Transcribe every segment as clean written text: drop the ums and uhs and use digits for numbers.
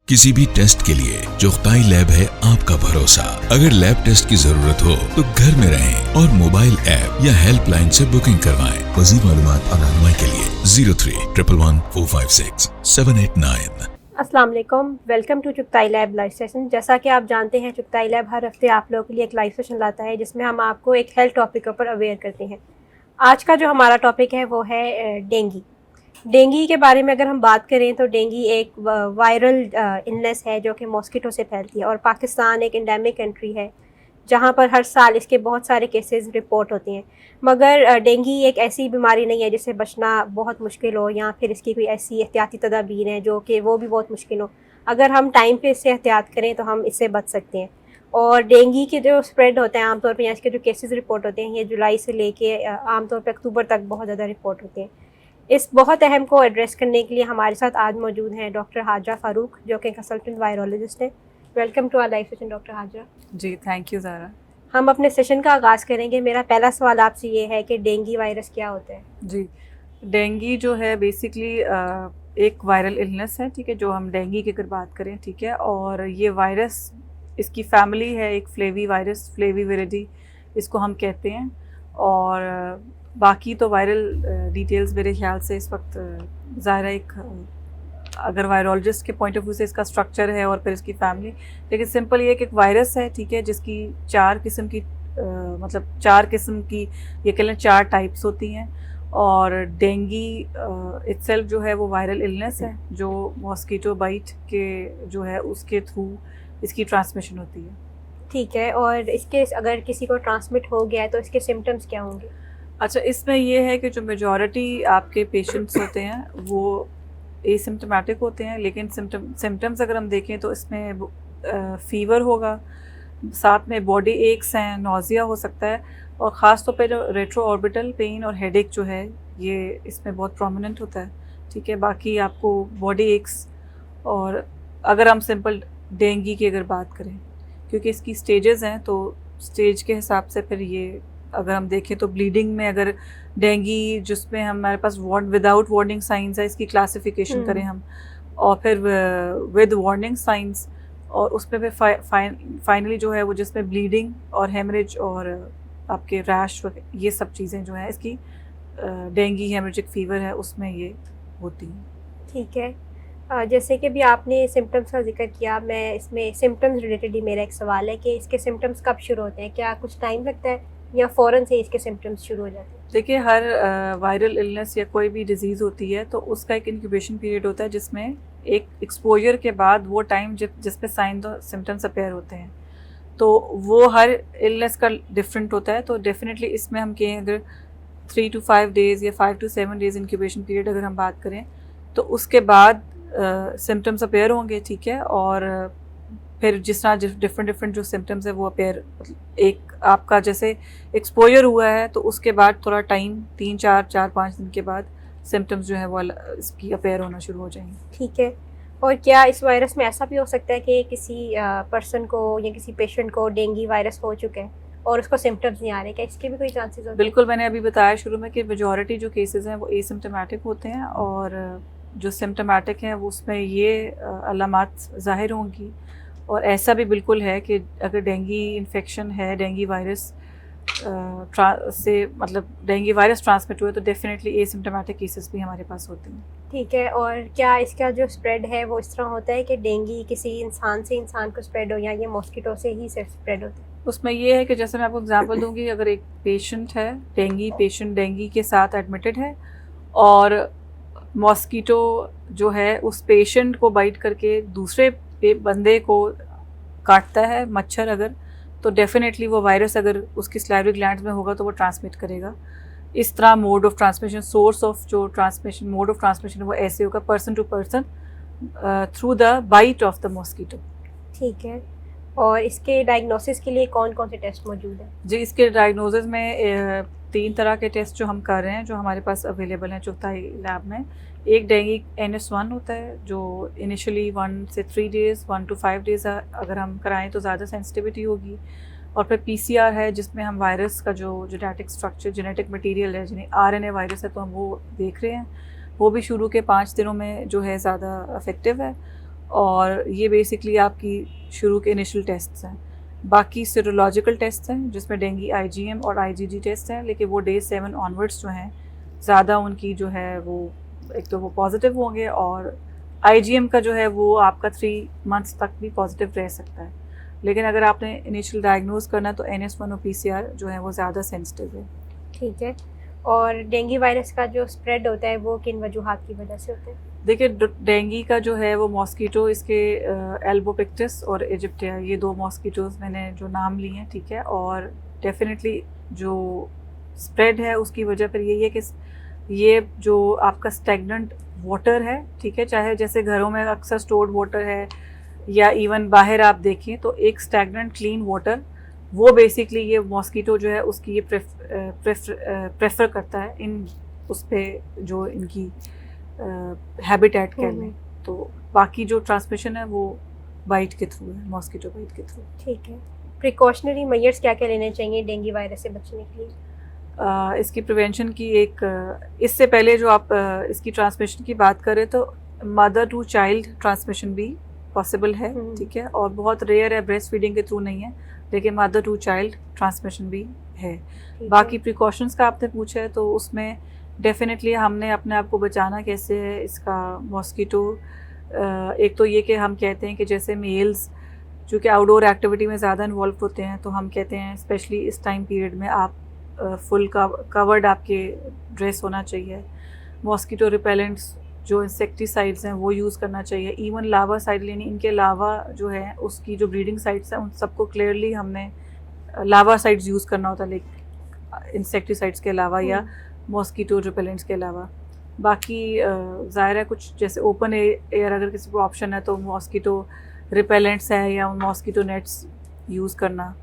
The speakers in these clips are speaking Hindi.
किसी भी टेस्ट के लिए चुगताई लैब है आपका भरोसा। अगर लैब टेस्ट की जरूरत हो तो घर में रहें और मोबाइल ऐप या हेल्पलाइन से बुकिंग करवाएं। मज़ीद मालूमात और रहनुमाई के लिए 03-111-456-789। अस्सलाम वालेकुम, welcome to Chughtai lab live session. जैसा कि आप जानते हैं, चुगताई लैब हर हफ्ते आप लोगों के लिए एक लाइव सेशन लाता है जिसमें हम आपको एक हेल्थ टॉपिक के ऊपर अवेयर करते हैं। आज का जो हमारा टॉपिक है वो है डेंगू। डेंगू के बारे में अगर हम बात करें तो डेंगू एक वायरल इलनेस है जो कि मॉस्किटो से फैलती है और पाकिस्तान एक एंडेमिक कंट्री है जहाँ पर हर साल इसके बहुत सारे केसेस रिपोर्ट होते हैं। मगर डेंगू एक ऐसी बीमारी नहीं है जिससे बचना बहुत मुश्किल हो या फिर इसकी कोई ऐसी एहतियाती तदाबीर हैं जो कि वो भी बहुत मुश्किल हो। अगर हम टाइम पे इससे एहतियात करें तो हम इससे बच सकते हैं। और डेंगू के जो स्प्रेड होते हैं आमतौर पर या इसके जो केसेस रिपोर्ट होते हैं ये जुलाई से लेके आमतौर पर अक्टूबर तक बहुत ज़्यादा रिपोर्ट होते हैं। इस बहुत अहम को एड्रेस करने के लिए हमारे साथ आज मौजूद हैं डॉक्टर हाजरा फ़ारूक जो कि कंसल्टेंट वायरोलॉजिस्ट हैं। Welcome to our live session doctor Hajra. जी थैंक यू ज़ारा। हम अपने सेशन का आगाज़ करेंगे। मेरा पहला सवाल आपसे ये है कि डेंगू वायरस क्या होता है? जी, डेंगू जो है बेसिकली एक वायरल इलनेस है, ठीक है, जो हम डेंगू की अगर बात करें, ठीक है, और ये वायरस इसकी फैमिली है एक फ्लेवी वायरस, फ्लेवीविरिडी इसको हम कहते हैं। और बाकी तो वायरल डिटेल्स मेरे ख्याल से इस वक्त ज़ाहिर एक अगर वायरोलॉजिस्ट के पॉइंट ऑफ व्यू से इसका स्ट्रक्चर है और फिर इसकी फैमिली, लेकिन सिंपल ये एक वायरस है, ठीक है, जिसकी चार किस्म की ये कह लें 4 टाइप्स होती हैं। और डेंगू इटसेल्फ जो है वो वायरल इलनेस है जो मॉस्किटो बाइट के जो है उसके थ्रू इसकी ट्रांसमिशन होती है। ठीक है, और इसके अगर किसी को ट्रांसमिट हो गया है तो इसके सिम्टम्स क्या होंगे? अच्छा, इसमें ये है कि जो मेजॉरिटी आपके पेशेंट्स होते हैं वो एसिम्प्टोमेटिक होते हैं, लेकिन सिम्टम्स अगर हम देखें तो इसमें फ़ीवर होगा, साथ में बॉडी एक्स हैं, नोज़िया हो सकता है, और ख़ास तौर पे जो रेट्रो ऑर्बिटल पेन और हेडेक जो है ये इसमें बहुत प्रोमिनेंट होता है, ठीक है। बाकी आपको बॉडी एक्स, और अगर हम सिंपल डेंगू की अगर बात करें, क्योंकि इसकी स्टेजेस हैं तो स्टेज के हिसाब से फिर ये अगर हम देखें तो ब्लीडिंग में अगर डेंगू जिसमें हमारे पास विदाउट वार्निंग साइंस है, इसकी क्लासिफिकेशन करें हम, और फिर विद वार्निंग साइंस, और उसमें फिर फाइनली जो है वो जिसमें ब्लीडिंग और हेमरेज और आपके रैश ये सब चीज़ें जो है इसकी डेंगू हेमरेजिक फीवर है उसमें ये होती हैं। ठीक है, जैसे कि भी आपने सिम्टम्स का जिक्र किया, मैं इसमें सिम्टम्स रिलेटेड ही मेरा एक सवाल है कि इसके सिम्टम्स कब शुरू होते हैं? क्या कुछ टाइम लगता है या फ़ौरन से इसके सिम्टम्स शुरू हो जाते हैं? देखिए, हर वायरल इलनेस या कोई भी डिजीज़ होती है तो उसका एक इंक्यूबेशन पीरियड होता है जिसमें एक एक्सपोजर के बाद वो टाइम जिसपे साइन और सिम्टम्स अपेयर होते हैं, तो वो हर इलनेस का डिफरेंट होता है। तो डेफिनेटली इसमें हम कहें अगर 3 to 5 डेज़ या 5 to 7 डेज़ इंक्यूबेशन पीरियड अगर हम बात करें तो उसके बाद सिम्टम्स अपेयर होंगे, ठीक है। और फिर जिस तरह डिफरेंट जो सिम्टम्स है वो अपेयर, एक आपका जैसे एक्सपोजर हुआ है तो उसके बाद थोड़ा टाइम 3-4-5 दिन के बाद सिम्टम्स जो है वो इसकी अपेयर होना शुरू हो जाएंगे। ठीक है, और क्या इस वायरस में ऐसा भी हो सकता है कि किसी पर्सन को या किसी पेशेंट को डेंगू वायरस हो चुका है और उसको सिम्टम्स नहीं आ रहे? क्या इसके भी कोई चांसेस होते हैं? बिल्कुल, मैंने अभी बताया शुरू में कि मेजॉरिटी जो केसेस हैं वो एसिम्प्टोमेटिक होते हैं, और जो सिम्प्टोमेटिक हैं वो उसमें ये अलामात ज़ाहिर होंगी। और ऐसा भी बिल्कुल है कि अगर डेंगू इन्फेक्शन है, डेंगू वायरस से मतलब डेंगू वायरस ट्रांसमिट हुए तो डेफिनेटली एसिम्प्टोमेटिक केसेस भी हमारे पास होते हैं। ठीक है, और क्या इसका जो स्प्रेड है वो इस तरह होता है कि डेंगू किसी इंसान से इंसान को स्प्रेड हो या ये मॉस्किटो से ही सिर्फ स्प्रेड होता है? उसमें ये है कि जैसे मैं आपको एग्जांपल दूंगी, अगर एक पेशेंट है पेशेंट डेंगू के साथ एडमिटेड है और मॉस्किटो जो है उस पेशेंट को बाइट करके दूसरे बंदे को काटता है, मच्छर अगर, तो डेफिनेटली वो वायरस अगर उसकी सलाइवरी ग्लैंड्स में होगा तो वो ट्रांसमिट करेगा। इस तरह mode of transmission, source of जो ट्रांसमिशन, मोड ऑफ ट्रांसमिशन वो ऐसे होगा person to person through the bite of the mosquito. ठीक है, और इसके डायग्नोसिस के लिए कौन कौन से टेस्ट मौजूद हैं? जी, इसके डायग्नोसिस में 3 तरह के टेस्ट जो हम कर रहे हैं जो हमारे पास अवेलेबल हैं चुगताई लैब में। एक डेंगू NS1 होता है जो इनिशियली 1 से 3 डेज़, 1 to 5 डेज़ अगर हम कराएं तो ज़्यादा सेंसिटिविटी होगी। और फिर PCR है जिसमें हम वायरस का जो जेनेटिक स्ट्रक्चर, जेनेटिक मटेरियल है, जिन्हें RNA वायरस है, तो हम वो देख रहे हैं। वो भी शुरू के 5 दिनों में जो है ज़्यादा इफेक्टिव है। और ये बेसिकली आपकी शुरू के इनिशियल टेस्ट्स हैं। बाकी सीरोलॉजिकल टेस्ट हैं जिसमें डेंगी IgM और IgG टेस्ट हैं, लेकिन वो डे 7 ऑनवर्ड्स जो हैं ज़्यादा उनकी जो है वो एक तो वो पॉजिटिव होंगे, और IgM का जो है वो आपका 3 मंथ्स तक भी पॉजिटिव रह सकता है। लेकिन अगर आपने इनिशियल डायग्नोज करना है तो NS1 और PCR जो है वो ज़्यादा सेंसिटिव है। ठीक है। और डेंगू वायरस का जो स्प्रेड होता है वो किन वजूहात की वजह से होता है? देखिए, डेंगी का जो है वो मॉस्कीटो, इसके एल्बोपिक्टिस और इजिप्टिया, ये 2 मॉस्कीटोज मैंने जो नाम लिए हैं, ठीक है। और डेफिनेटली जो स्प्रेड है उसकी वजह फिर यही है कि ये जो आपका स्टेगनेंट वाटर है, ठीक है, चाहे जैसे घरों में अक्सर स्टोर्ड वाटर है या इवन बाहर आप देखें तो एक स्टेगनेंट क्लीन वाटर, वो बेसिकली ये मॉस्कीटो जो है उसकी ये प्रेफर करता है इन उस पे जो इनकी हैबिटेट कह लें। तो बाकी जो ट्रांसमिशन है वो बाइट के थ्रू है, मॉस्कीटो बाइट के थ्रू। ठीक है। प्रिकॉशनरी मेजर्स क्या क्या लेने चाहिए डेंगू वायरस से बचने के लिए? इसकी प्रिवेंशन की एक इससे पहले जो आप इसकी ट्रांसमिशन की बात करें तो मदर टू चाइल्ड ट्रांसमिशन भी पॉसिबल है, ठीक है, और बहुत रेयर है, ब्रेस्ट फीडिंग के थ्रू नहीं है, लेकिन मदर टू चाइल्ड ट्रांसमिशन भी है। बाकी प्रिकॉशंस का आपने पूछा है तो उसमें डेफिनेटली हमने अपने आप को बचाना कैसे है इसका मॉस्कीटो, एक तो ये कि हम कहते हैं कि जैसे मेल्स जो कि आउटडोर एक्टिविटी में ज़्यादा इन्वॉल्व होते हैं, तो हम कहते हैं स्पेशली इस टाइम पीरियड में आप फुल कवर्ड आपके ड्रेस होना चाहिए। मॉस्कीटो रिपेलेंट्स जो इंसेक्टिसाइड्स हैं वो यूज़ करना चाहिए। इवन लावा साइड यानी इनके लावा जो है उसकी जो ब्रीडिंग साइट्स हैं उन सबको क्लियरली हमने लावा साइड्स यूज़ करना होता है, लाइक इंसेक्टिसाइड्स के अलावा या मॉस्कीटो रिपेलेंट्स के अलावा। बाकी ज़ाहिर है कुछ जैसे ओपन एयर अगर किसी को ऑप्शन है तो मॉस्कीटो रिपेलेंट्स है या मॉस्कीटो नेट्स यूज़ करना।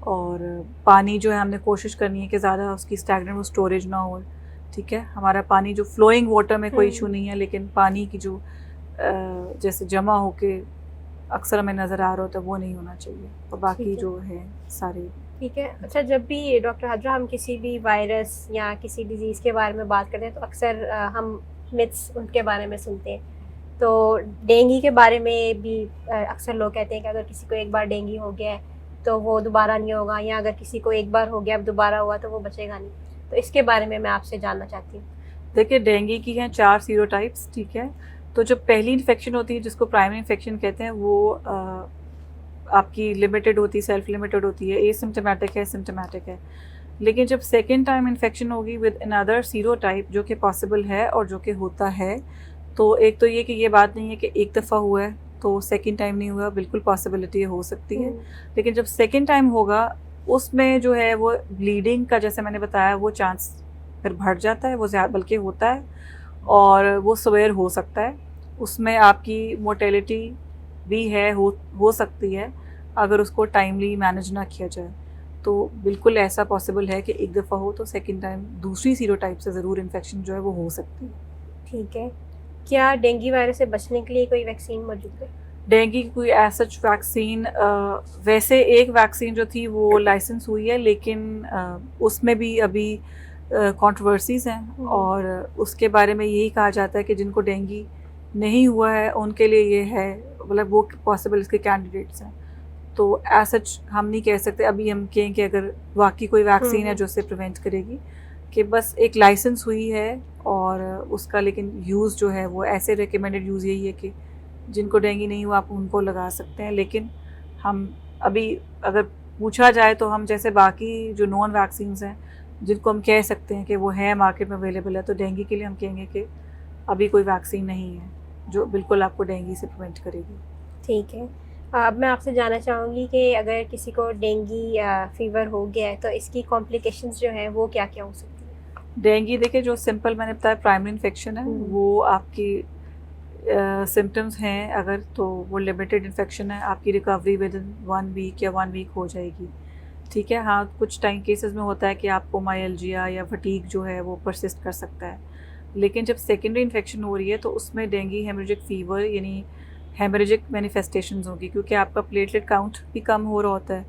और पानी जो है हमने कोशिश करनी है कि ज़्यादा उसकी स्टैगनेंट वो स्टोरेज ना हो, ठीक है। हमारा पानी जो फ्लोइंग वाटर में कोई इशू नहीं है, लेकिन पानी की जो जैसे जमा होके अक्सर हमें नज़र आ रहा होता है वो नहीं होना चाहिए। और बाकी जो है सारे ठीक है। अच्छा, जब भी डॉक्टर हाजरा हम किसी भी वायरस या किसी डिज़ीज़ के बारे में बात करते हैं तो अक्सर हम मिथ्स उनके बारे में सुनते हैं। तो डेंगू के बारे में भी अक्सर लोग कहते हैं कि अगर किसी को एक बार डेंगू हो गया है तो वो दोबारा नहीं होगा, या अगर किसी को एक बार हो गया अब दोबारा हुआ तो वो बचेगा नहीं। तो इसके बारे में मैं आपसे जानना चाहती हूँ। देखिए, डेंगू की हैं 4 सीरोटाइप्स, ठीक है। तो जो पहली इन्फेक्शन होती है जिसको प्राइमरी इन्फेक्शन कहते हैं वो आपकी लिमिटेड होती है, सेल्फ लिमिटेड होती है, एसिम्प्टोमेटिक है, सिम्प्टोमेटिक है। लेकिन जब सेकेंड टाइम इन्फेक्शन होगी विद अनदर सीरोटाइप जो कि पॉसिबल है और जो कि होता है, तो एक तो ये कि ये बात नहीं है कि एक दफ़ा हुआ है तो सेकेंड टाइम नहीं हुआ, बिल्कुल पॉसिबिलिटी हो सकती है। लेकिन जब सेकेंड टाइम होगा उसमें जो है वो ब्लीडिंग का, जैसे मैंने बताया, वो चांस फिर बढ़ जाता है, वो ज़्यादा बल्कि होता है और वो सवेयर हो सकता है। उसमें आपकी मोर्टेलिटी भी है, हो सकती है अगर उसको टाइमली मैनेज ना किया जाए। तो बिल्कुल ऐसा पॉसिबल है कि एक दफ़ा हो तो सेकेंड टाइम दूसरी सीरोटाइप से ज़रूर इन्फेक्शन जो है वो हो सकती है। ठीक है। क्या डेंगू वायरस से बचने के लिए कोई वैक्सीन मौजूद है? डेंगू की कोई ऐसा वैक्सीन, वैसे एक वैक्सीन जो थी वो लाइसेंस हुई है, लेकिन उसमें भी अभी कंट्रोवर्सीज़ हैं और उसके बारे में यही कहा जाता है कि जिनको डेंगू नहीं हुआ है उनके लिए ये है, मतलब वो पॉसिबल इसके कैंडिडेट्स हैं। तो सच हम नहीं कह सकते अभी, हम कहें कि अगर वाकई कोई वैक्सीन है जो उससे प्रिवेंट करेगी, कि बस एक लाइसेंस हुई है और उसका लेकिन यूज़ जो है वो ऐसे रिकमेंडेड यूज़ यही है कि जिनको डेंगू नहीं हुआ आप उनको लगा सकते हैं। लेकिन हम अभी अगर पूछा जाए तो हम जैसे बाकी जो नॉन वैक्सीन्स हैं जिनको हम कह सकते हैं कि वो है मार्केट में अवेलेबल है, तो डेंगू के लिए हम कहेंगे कि अभी कोई वैक्सीन नहीं है जो बिल्कुल आपको डेंगू से प्रिवेंट करेगी। ठीक है। अब मैं आपसे जानना चाहूँगी कि अगर किसी को डेंगू फीवर हो गया है तो इसकी कॉम्प्लिकेशंस जो हैं वो क्या क्या हो सकती है? डेंगू देखिए, जो सिंपल मैंने बताया प्राइमरी इन्फेक्शन है, वो आपकी सिम्टम्स हैं अगर, तो वो लिमिटेड इन्फेक्शन है, आपकी रिकवरी विद इन 1 वीक या 1 वीक हो जाएगी, ठीक है। हाँ, कुछ टाइम केसेस में होता है कि आपको माइल्जिया या फटीग जो है वो परसिस्ट कर सकता है। लेकिन जब सेकेंडरी इन्फेक्शन हो रही है तो उसमें डेंगू हेमरेजिक फीवर यानी हेमरेजिक मैनिफेस्टेशंस होगी, क्योंकि आपका प्लेटलेट काउंट भी कम हो रहा होता है।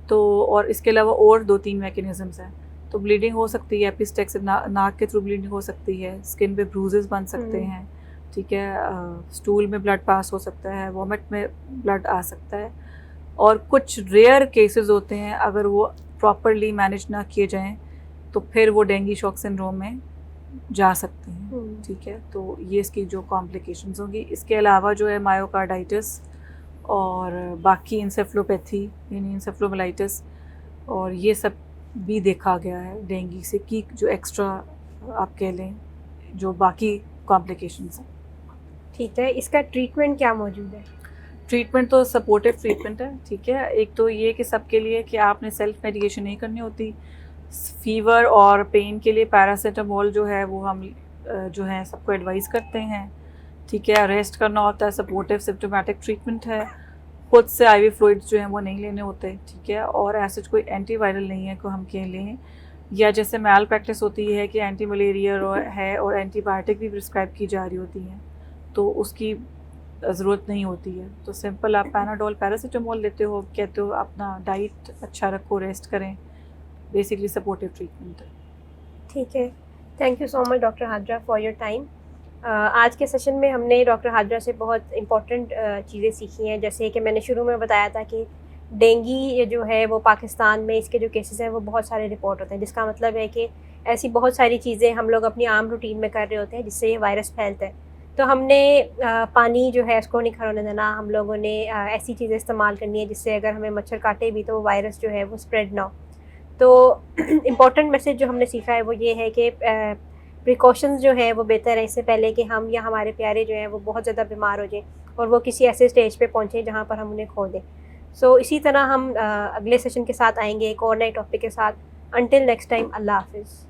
तो और इसके अलावा और 2-3 मैकेनिज़म्स हैं। तो ब्लीडिंग हो सकती है, एपिस्टेक्स नाक के थ्रू ब्लीडिंग हो सकती है, स्किन पे ब्रूजेस बन सकते हैं, ठीक है, स्टूल में ब्लड पास हो सकता है, वॉमिट में ब्लड आ सकता है, और कुछ रेयर केसेस होते हैं अगर वो प्रॉपरली मैनेज ना किए जाएं तो फिर वो डेंगू शॉक सिंड्रोम में जा सकते हैं। ठीक है, तो ये इसकी जो कॉम्प्लिकेशंस होंगी। इसके अलावा जो है मायोकार्डाइटिस और बाकी इंसेफ्लोपैथी यानी इंसेफ्लोमाइटिस और ये सब भी देखा गया है डेंगू से कि जो एक्स्ट्रा आप कह लें जो बाकी कॉम्प्लिकेशंस हैं। ठीक है, इसका ट्रीटमेंट क्या मौजूद है? ट्रीटमेंट तो सपोर्टिव ट्रीटमेंट है। ठीक है, एक तो ये कि सबके लिए कि आपने सेल्फ मेडिकेशन नहीं करनी होती। फीवर और पेन के लिए पैरासीटामोल जो है वो हम जो है सबको एडवाइस करते हैं। ठीक है, रेस्ट करना होता है, सपोर्टिव सिम्टोमेटिक ट्रीटमेंट है। खुद से आईवी फ्लूइड्स जो हैं वो नहीं लेने होते। ठीक है, और ऐसे कोई एंटीवायरल नहीं है को हम कह लें, या जैसे मैल प्रैक्टिस होती है कि एंटी मलेरिया है और एंटीबायोटिक भी प्रिस्क्राइब की जा रही होती हैं, तो उसकी ज़रूरत नहीं होती है। तो सिंपल आप पैनाडोल पैरासीटामोल लेते हो, कहते हो अपना डाइट अच्छा रखो, रेस्ट करें, बेसिकली सपोर्टिव ट्रीटमेंट है। ठीक है, thank you so much doctor Hajra for your time. आज के सेशन में हमने डॉक्टर हाजरा से बहुत इम्पोर्टेंट चीज़ें सीखी हैं, जैसे कि मैंने शुरू में बताया था कि डेंगू जो है वो पाकिस्तान में इसके जो केसेस हैं वो बहुत सारे रिपोर्ट होते हैं, जिसका मतलब है कि ऐसी बहुत सारी चीज़ें हम लोग अपनी आम रूटीन में कर रहे होते हैं जिससे ये वायरस फैलता है। तो हमने पानी जो है उसको नहीं खरोने देना, हम लोगों ने ऐसी चीज़ें इस्तेमाल करनी है जिससे अगर हमें मच्छर काटे भी तो वायरस जो है वो स्प्रेड ना हो। तो इम्पॉर्टेंट मैसेज जो हमने सीखा है वो ये है कि प्रिकॉशंस जो है वो बेहतर है, इससे पहले कि हम या हमारे प्यारे जो हैं वो बहुत ज़्यादा बीमार हो जाएं और वो किसी ऐसे स्टेज पे पहुँचे जहाँ पर हम उन्हें खो दें। सो इसी तरह हम अगले सेशन के साथ आएंगे एक और नए टॉपिक के साथ। अंटिल नेक्स्ट टाइम, अल्लाह हाफिज़।